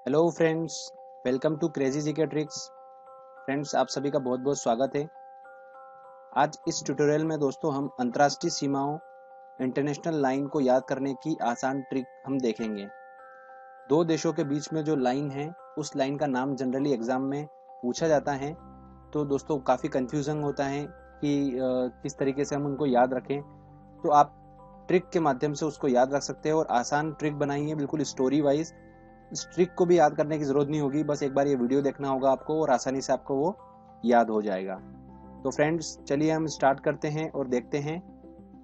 Hello friends, welcome to crazy GK tricks. Friends, आप सभी का बहुत बहुत स्वागत है। आज इस ट्यूटोरियल में दोस्तों हम अंतर्राष्ट्रीय सीमाओं इंटरनेशनल लाइन को याद करने की आसान ट्रिक हम देखेंगे। दो देशों के बीच में जो लाइन है उस लाइन का नाम जनरली एग्जाम में पूछा जाता है। तो दोस्तों काफ़ी कंफ्यूजन होता है कि किस तरीके से हम उनको याद रखें। तो आप ट्रिक के माध्यम से उसको याद रख सकते हैं और आसान ट्रिक बनाई है, बिल्कुल स्टोरी वाइज। इस ट्रिक को भी याद करने की जरूरत नहीं होगी, बस एक बार ये वीडियो देखना होगा आपको और आसानी से आपको वो याद हो जाएगा। तो फ्रेंड्स, चलिए हम स्टार्ट करते हैं और देखते हैं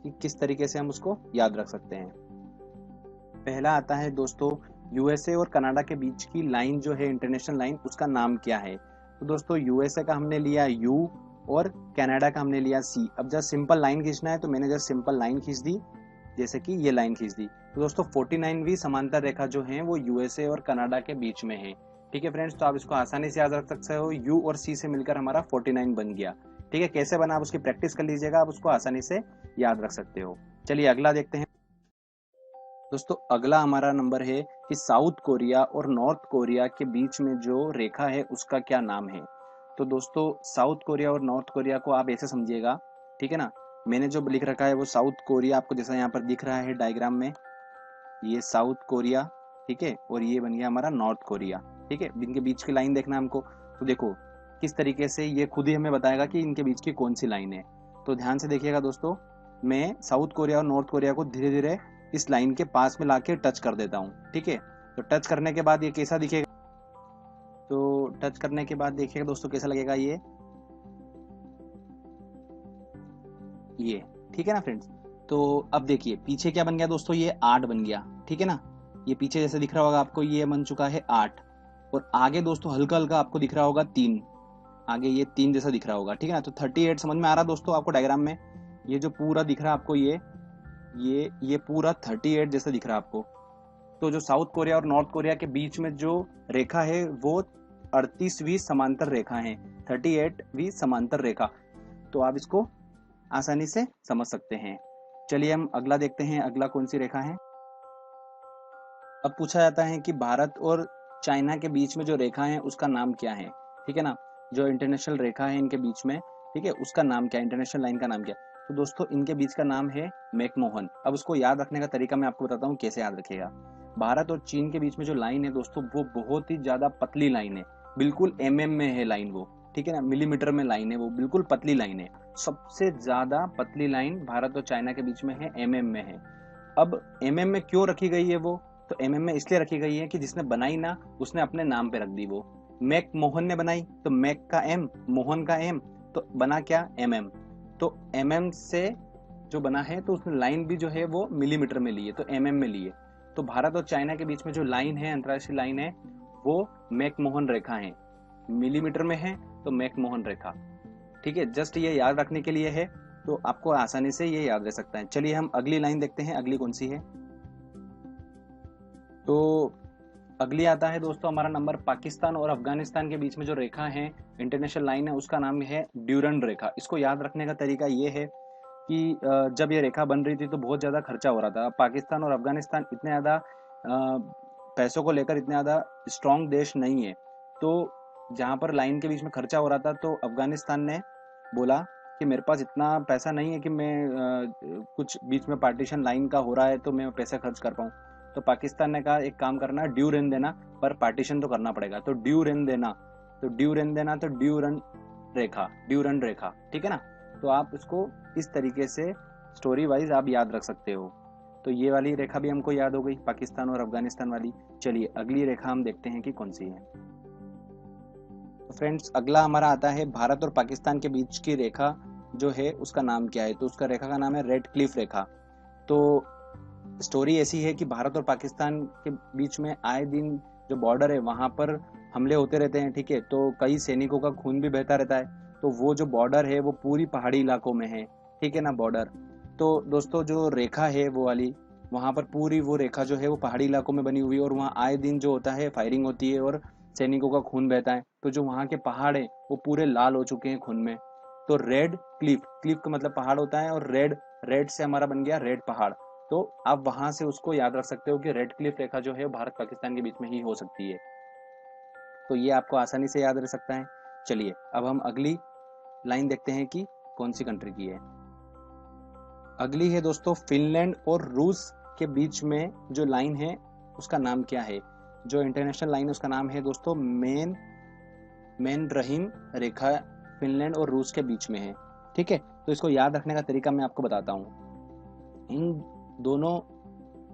कि किस तरीके से हम उसको याद रख सकते हैं। पहला आता है दोस्तों, यूएसए और कनाडा के बीच की लाइन जो है इंटरनेशनल लाइन, उसका नाम क्या है। तो दोस्तों यूएसए का हमने लिया यू और कनाडा का हमने लिया सी। अब जस्ट सिंपल लाइन खींचना है तो मैंने जस्ट सिंपल लाइन खींच दी, जैसे कि ये लाइन खींच दी। तो दोस्तों 49वीं समांतर रेखा जो है वो यूएसए और कनाडा के बीच में है। ठीक है फ्रेंड्स, तो आप इसको आसानी से याद रख सकते हो। यू और सी से मिलकर हमारा 49 बन गया। ठीक है, कैसे बना आप उसकी प्रैक्टिस कर लीजिएगा, आप उसको आसानी से याद रख सकते हो। चलिए अगला देखते हैं। दोस्तों अगला हमारा नंबर है कि साउथ कोरिया और नॉर्थ कोरिया के बीच में जो रेखा है उसका क्या नाम है। तो दोस्तों साउथ कोरिया और नॉर्थ कोरिया को आप ऐसे समझिएगा, ठीक है ना। मैंने जो लिख रखा है वो साउथ कोरिया आपको जैसा यहाँ पर दिख रहा है डायग्राम में, ये साउथ कोरिया, ठीक है, और ये बन गया हमारा नॉर्थ कोरिया। ठीक है, इनके बीच की लाइन देखना हमको। तो देखो किस तरीके से ये खुद ही हमें बताएगा कि इनके बीच की कौन सी लाइन है। तो ध्यान से देखिएगा दोस्तों, मैं साउथ कोरिया और नॉर्थ कोरिया को धीरे धीरे इस लाइन के पास में लाके टच कर देता हूँ। ठीक है, तो टच करने के बाद ये कैसा दिखेगा, तो टच करने के बाद देखिएगा दोस्तों कैसा लगेगा ये। ठीक है ना फ्रेंड्स। तो अब देखिए पीछे क्या बन गया दोस्तों, ये 8 बन गया। ठीक है ना, ये पीछे जैसे दिख रहा होगा आपको, ये बन चुका है 8। और आगे दोस्तों हल्का हल्का आपको दिख रहा होगा 3, आगे ये 3 जैसा दिख रहा होगा। ठीक है ना, तो 38 समझ में आ रहा दोस्तों आपको डायग्राम में। ये जो पूरा दिख रहा है आपको, ये पूरा 38 जैसा दिख रहा है आपको। तो जो साउथ कोरिया और नॉर्थ कोरिया के बीच में जो रेखा है वो 38वीं समांतर रेखा है, 38वीं समांतर रेखा। तो आप इसको आसानी से समझ सकते हैं। चलिए हम अगला देखते हैं, अगला कौन सी रेखा है। अब पूछा जाता है कि भारत और चाइना के बीच में जो रेखा है उसका नाम क्या है। ठीक है ना, जो इंटरनेशनल रेखा है इनके बीच में, ठीक है, उसका नाम क्या है, इंटरनेशनल लाइन का नाम क्या है। तो दोस्तों इनके बीच का नाम है मैकमोहन। अब उसको याद रखने का तरीका मैं आपको बताता हूँ कैसे याद रखेगा। भारत और चीन के बीच में जो लाइन है दोस्तों, वो बहुत ही ज्यादा पतली लाइन है, बिल्कुल में है लाइन वो। ठीक है ना, मिलीमीटर में लाइन है वो, बिल्कुल पतली लाइन है। सबसे ज्यादा पतली लाइन भारत और चाइना के बीच में है, में है। अब में क्यों रखी गई है वो, तो में इसलिए रखी गई है कि जिसने बनाई ना उसने अपने नाम पे रख दी वो। मैक मोहन ने बनाई तो मैक का एम, मोहन का एम, तो बना क्या, तो से जो बना है तो उसने लाइन भी जो है वो मिलीमीटर में ली है, तो में ली है। तो भारत और चाइना के बीच में जो लाइन है, अंतरराष्ट्रीय लाइन है, वो मैकमोहन रेखा है। मिलीमीटर में है तो मैकमोहन रेखा। ठीक है, जस्ट ये याद रखने के लिए है, तो आपको आसानी से ये याद रह सकता है। चलिए हम अगली लाइन देखते हैं, अगली कौन सी है। तो अगली आता है दोस्तों हमारा नंबर, पाकिस्तान और अफगानिस्तान के बीच में जो रेखा है, इंटरनेशनल लाइन है, उसका नाम है ड्यूरंड रेखा। इसको याद रखने का तरीका ये है कि जब ये रेखा बन रही थी तो बहुत ज़्यादा खर्चा हो रहा था। पाकिस्तान और अफगानिस्तान इतने ज़्यादा पैसों को लेकर इतने ज़्यादा स्ट्रांग देश नहीं है। तो जहाँ पर लाइन के बीच में खर्चा हो रहा था तो अफगानिस्तान ने बोला कि मेरे पास इतना पैसा नहीं है कि मैं कुछ बीच में पार्टीशन लाइन का हो रहा है तो मैं पैसा खर्च कर पाऊँ। तो पाकिस्तान ने कहा एक काम करना, ड्यू रेन देना, पर पार्टीशन तो करना पड़ेगा, तो ड्यू रेन देना, तो ड्यू रेन देना, तो ड्यूरन रेखा। ठीक है ना, तो आप उसको इस तरीके से स्टोरी वाइज आप याद रख सकते हो। तो ये वाली रेखा भी हमको याद हो गई, पाकिस्तान और अफगानिस्तान वाली। चलिए अगली रेखा हम देखते हैं कि कौन सी है। तो फ्रेंड्स अगला हमारा आता है भारत और पाकिस्तान के बीच की रेखा जो है उसका नाम क्या है। तो उसका रेखा का नाम है रेड क्लिफ रेखा। तो स्टोरी ऐसी है कि भारत और पाकिस्तान के बीच में आए दिन जो बॉर्डर है वहां पर हमले होते रहते हैं। ठीक है, तो कई सैनिकों का खून भी बहता रहता है। तो वो जो बॉर्डर है वो पूरी पहाड़ी इलाकों में है। ठीक है ना, बॉर्डर। तो दोस्तों जो रेखा है वो वाली, वहां पर पूरी वो रेखा जो है वो पहाड़ी इलाकों में बनी हुई है और वहाँ आए दिन जो होता है फायरिंग होती है और सैनिकों का खून बहता है। तो जो वहाँ के पहाड़ है वो पूरे लाल हो चुके हैं खून में। तो रेड क्लिफ, क्लिफ का मतलब पहाड़ होता है, और रेड, रेड से हमारा बन गया रेड पहाड़। तो आप वहां से उसको याद रख सकते हो कि रेड क्लिफ रेखा जो है भारत पाकिस्तान के बीच में ही हो सकती है। तो ये आपको आसानी से याद रह सकता है। चलिए अब हम अगली लाइन देखते हैं कि कौन सी कंट्री की है। अगली है दोस्तों फिनलैंड और रूस के बीच में जो लाइन है उसका नाम क्या है। जो इंटरनेशनल लाइन है उसका नाम है दोस्तों मैन-रहीम रेखा, फिनलैंड और रूस के बीच में है। ठीक है, तो इसको याद रखने का तरीका मैं आपको बताता हूँ। इन दोनों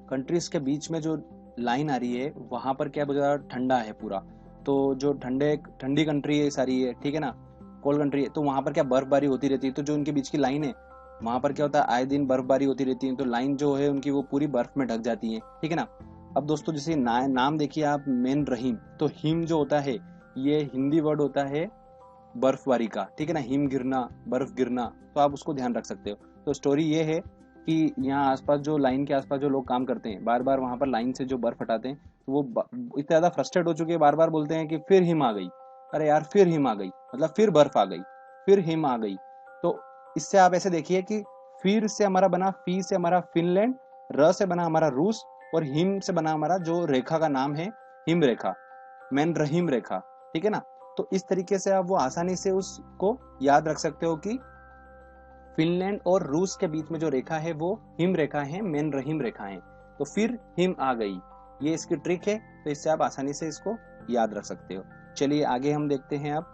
कंट्रीज के बीच में जो लाइन आ रही है वहां पर क्या बहुत ठंडा है पूरा, तो जो ठंडी कंट्री है सारी है, ठीक है ना, कोल्ड कंट्री है, तो वहां पर क्या बर्फबारी होती रहती है। तो जो उनके बीच की लाइन है वहां पर क्या होता है, आए दिन बर्फबारी होती रहती है, तो लाइन जो है उनकी वो पूरी बर्फ में ढक जाती है। ठीक है ना। अब दोस्तों जैसे नाम देखिए आप, मेन रहीम, तो हिम जो होता है ये हिंदी वर्ड होता है बर्फबारी का। ठीक है ना, हिम गिरना, बर्फ गिरना, तो आप उसको ध्यान रख सकते हो। तो स्टोरी ये है कि यहाँ आसपास जो लाइन के आसपास जो लोग काम करते हैं, बार बार वहां पर लाइन से जो बर्फ हटाते हैं, तो वो इतना ज्यादा फ्रस्ट्रेट हो चुके हैं, बार बार बोलते हैं कि फिर हिम आ गई, अरे यार फिर हिम आ गई, मतलब फिर बर्फ आ गई, फिर हिम आ गई। तो इससे आप ऐसे देखिए कि फिर से हमारा बना, फी से हमारा फिनलैंड, र से बना हमारा रूस, और हिम से बना हमारा जो रेखा का नाम है हिम रेखा, मैन रहीम रेखा। ठीक है ना। तो इस तरीके से आप वो आसानी से उसको याद रख सकते हो कि फिनलैंड और रूस के बीच में जो रेखा है वो हिम रेखा है, मैन रहीम रेखा है। तो फिर हिम आ गई, ये इसकी ट्रिक है। तो इससे आप आसानी से इसको याद रख सकते हो। चलिए आगे हम देखते हैं। अब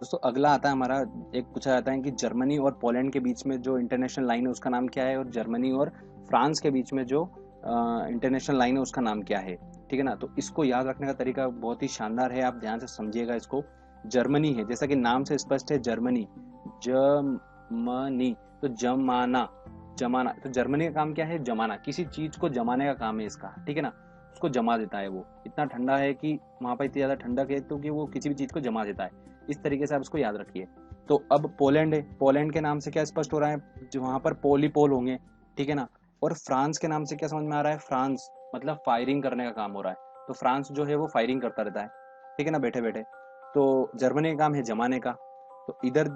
दोस्तों अगला आता है हमारा, एक पूछा जाता है कि जर्मनी और पोलैंड के बीच में जो इंटरनेशनल लाइन है उसका नाम क्या है, और जर्मनी और फ्रांस के बीच में जो इंटरनेशनल लाइन है उसका नाम क्या है। ठीक है ना। तो इसको याद रखने का तरीका बहुत ही शानदार है, आप ध्यान से समझिएगा इसको। जर्मनी है, जैसा कि नाम से स्पष्ट है, जर्मनी, जर्मनी, तो जमाना, जमाना, तो जर्मनी का काम क्या है, जमाना, किसी चीज को जमाने का काम है इसका। ठीक है ना, उसको जमा देता है। वो इतना ठंडा है कि वहां पर इतनी ज्यादा ठंडक है तो कि वो किसी भी चीज को जमा देता है। इस तरीके से आप इसको याद रखिए। तो अब पोलैंड है, पोलैंड के नाम से क्या स्पष्ट हो रहा है, जो वहां पर पोल होंगे। ठीक है ना। और फ्रांस के नाम से क्या समझ में आ रहा है, फ्रांस मतलब फायरिंग करने का काम हो रहा है। तो फ्रांस जो है वो फायरिंग करता रहता है। ठीक है ना, बैठे बैठे। तो जर्मनी का काम है जमाने का। तो इधर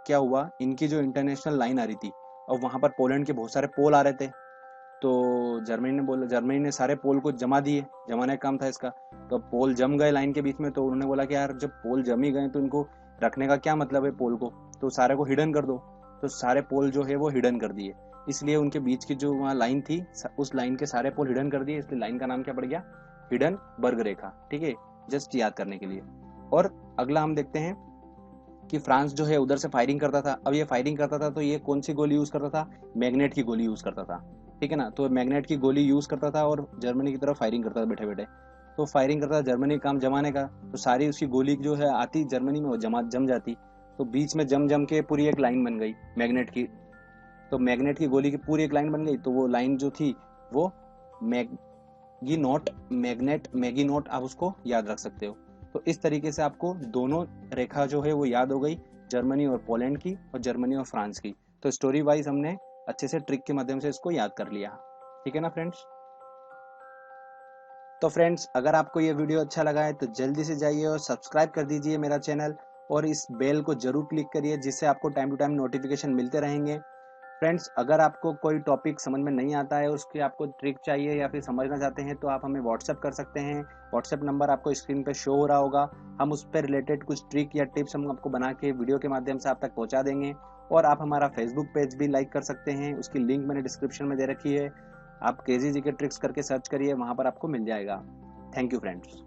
क्या हुआ, इनकी जो इंटरनेशनल लाइन आ रही थी और वहां पर पोलैंड के बहुत सारे पोल आ रहे थे, तो जर्मनी ने सारे पोल को जमा दिए, जमाने का काम था इसका। तो पोल जम गए लाइन के बीच में, तो उन्होंने बोला कि यार जब पोल जम ही गए तो इनको रखने का क्या मतलब है पोल को, तो सारे को हिडन कर दो। तो सारे पोल जो है वो हिडन कर दिए, इसलिए उनके बीच की जो वहाँ लाइन थी उस लाइन के सारे पोल हिडन कर दिए, इसलिए लाइन का नाम क्या पड़ गया, हिडन बर्ग रेखा। ठीक है, जस्ट याद करने के लिए। और अगला हम देखते हैं कि फ्रांस जो है उधर से फायरिंग करता था। अब ये फायरिंग करता था तो ये कौन सी गोली यूज करता था, मैग्नेट की गोली यूज करता था। ठीक है ना, तो मैग्नेट की गोली यूज करता था और जर्मनी की तरफ फायरिंग करता था बैठे बैठे। तो फायरिंग करता था जर्मनी, काम जमाने का, तो सारी उसकी गोली जो है आती जर्मनी में, वो जम जाती। तो बीच में जम के पूरी एक लाइन बन गई मैग्नेट की। तो मैग्नेट की गोली की पूरी एक लाइन बन गई, तो वो लाइन जो थी वो मैगी नोट, आप उसको याद रख सकते हो। तो इस तरीके से आपको दोनों रेखा जो है वो याद हो गई, जर्मनी और पोलैंड की और जर्मनी और फ्रांस की। तो स्टोरी वाइज हमने अच्छे से ट्रिक के माध्यम से इसको याद कर लिया। ठीक है ना फ्रेंड्स। तो फ्रेंड्स अगर आपको ये वीडियो अच्छा लगा है तो जल्दी से जाइए और सब्सक्राइब कर दीजिए मेरा चैनल, और इस बेल को जरूर क्लिक करिए, जिससे आपको टाइम टू टाइम नोटिफिकेशन मिलते रहेंगे। फ्रेंड्स अगर आपको कोई टॉपिक समझ में नहीं आता है, उसकी आपको ट्रिक चाहिए या फिर समझना चाहते हैं, तो आप हमें व्हाट्सएप कर सकते हैं। व्हाट्सएप नंबर आपको स्क्रीन पे शो हो रहा होगा। हम उस पर रिलेटेड कुछ ट्रिक या टिप्स हम आपको बना के वीडियो के माध्यम से आप तक पहुंचा देंगे। और आप हमारा फेसबुक पेज भी लाइक कर सकते हैं, उसकी लिंक मैंने डिस्क्रिप्शन में दे रखी है। आप केजी जी के ट्रिक्स करके सर्च करिए, वहां पर आपको मिल जाएगा। Thank you friends.